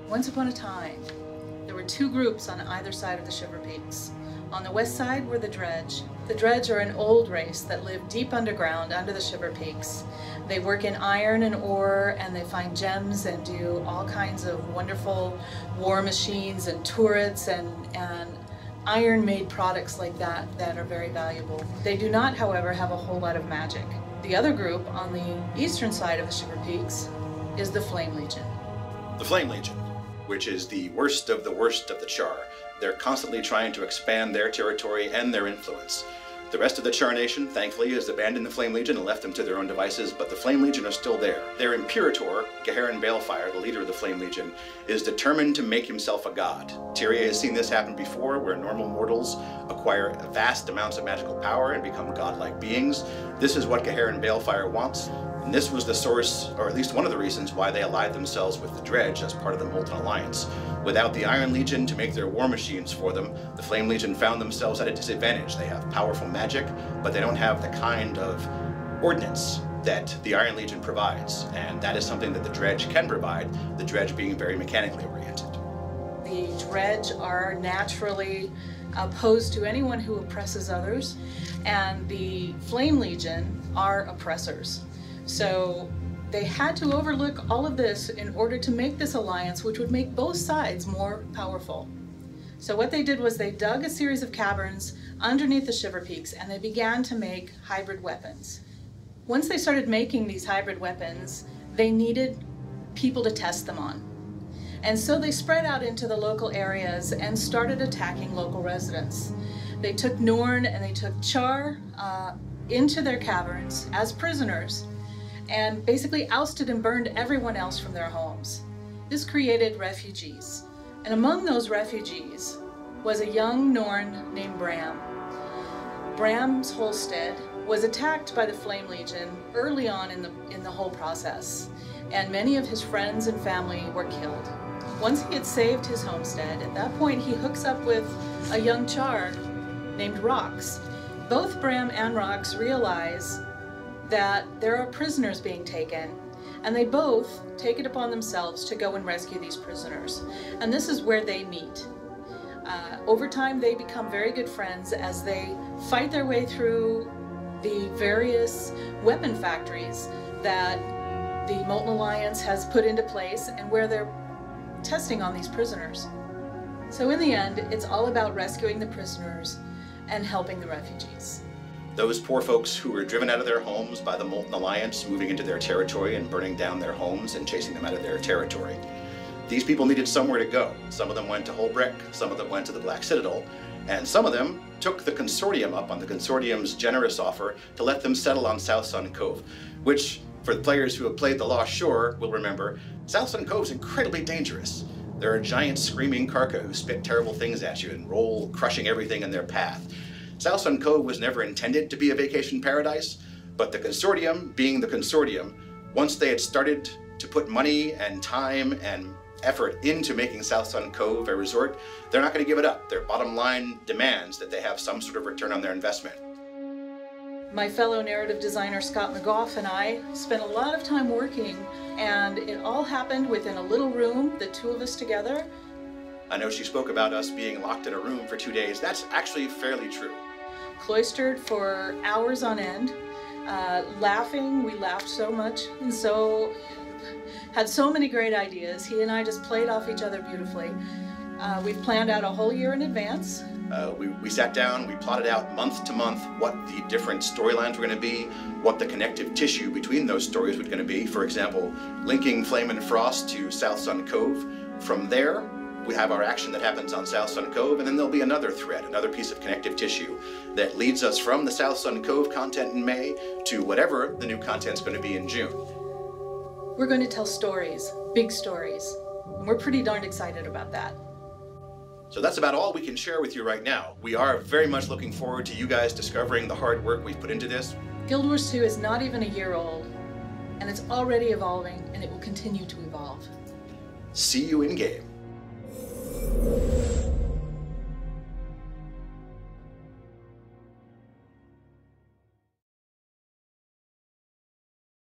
Once upon a time, there were two groups on either side of the Shiver Peaks. On the west side were the Dredge. The Dredge are an old race that live deep underground under the Shiver Peaks. They work in iron and ore, and they find gems and do all kinds of wonderful war machines and turrets and iron-made products like that that are very valuable. They do not, however, have a whole lot of magic. The other group on the eastern side of the Shiver Peaks is the Flame Legion. The Flame Legion, which is the worst of the Char. They're constantly trying to expand their territory and their influence. The rest of the Char Nation, thankfully, has abandoned the Flame Legion and left them to their own devices, but the Flame Legion are still there. Their Imperator, Geharin Balefire, the leader of the Flame Legion, is determined to make himself a god. Tyria has seen this happen before, where normal mortals acquire vast amounts of magical power and become godlike beings. This is what Geharin Balefire wants, and this was the source, or at least one of the reasons, why they allied themselves with the Dredge as part of the Molten Alliance. Without the Iron Legion to make their war machines for them, the Flame Legion found themselves at a disadvantage. They have powerful magic, but they don't have the kind of ordnance that the Iron Legion provides, and that is something that the Dredge can provide, the Dredge being very mechanically oriented. The Dredge are naturally opposed to anyone who oppresses others, and the Flame Legion are oppressors. So they had to overlook all of this in order to make this alliance, which would make both sides more powerful. So what they did was they dug a series of caverns underneath the Shiver Peaks, and they began to make hybrid weapons. Once they started making these hybrid weapons, they needed people to test them on. And so they spread out into the local areas and started attacking local residents. They took Norn and they took Char into their caverns as prisoners, and basically ousted and burned everyone else from their homes. This created refugees. And among those refugees was a young Norn named Bram. Bram's homestead was attacked by the Flame Legion early on in the whole process, and many of his friends and family were killed. Once he had saved his homestead, at that point he hooks up with a young Char named Rox. Both Bram and Rox realize that there are prisoners being taken, and they both take it upon themselves to go and rescue these prisoners. And this is where they meet. Over time, they become very good friends as they fight their way through the various weapon factories that the Molten Alliance has put into place and where they're testing on these prisoners. So in the end, it's all about rescuing the prisoners and helping the refugees. Those poor folks who were driven out of their homes by the Molten Alliance, moving into their territory and burning down their homes and chasing them out of their territory. These people needed somewhere to go. Some of them went to Holbrick, some of them went to the Black Citadel, and some of them took the Consortium up on the Consortium's generous offer to let them settle on South Sun Cove, which, for the players who have played The Lost Shore, will remember, South Sun Cove is incredibly dangerous. There are giant screaming Karka who spit terrible things at you and roll, crushing everything in their path. South Sun Cove was never intended to be a vacation paradise, but the Consortium, being the Consortium, once they had started to put money and time and effort into making South Sun Cove a resort, they're not going to give it up. Their bottom line demands that they have some sort of return on their investment. My fellow narrative designer Scott McGough and I spent a lot of time working, and it all happened within a little room, the two of us together. I know she spoke about us being locked in a room for 2 days. That's actually fairly true. Cloistered for hours on end, laughing. We laughed so much and so had so many great ideas. He and I just played off each other beautifully. We've planned out a whole year in advance. We sat down, we plotted out month to month what the different storylines were going to be, what the connective tissue between those stories was going to be. For example, linking Flame and Frost to South Sun Cove. From there, we have our action that happens on South Sun Cove, and then there'll be another thread, another piece of connective tissue that leads us from the South Sun Cove content in May to whatever the new content's going to be in June. We're going to tell stories, big stories, and we're pretty darned excited about that. So that's about all we can share with you right now. We are very much looking forward to you guys discovering the hard work we've put into this. Guild Wars 2 is not even a year old, and it's already evolving, and it will continue to evolve. See you in game.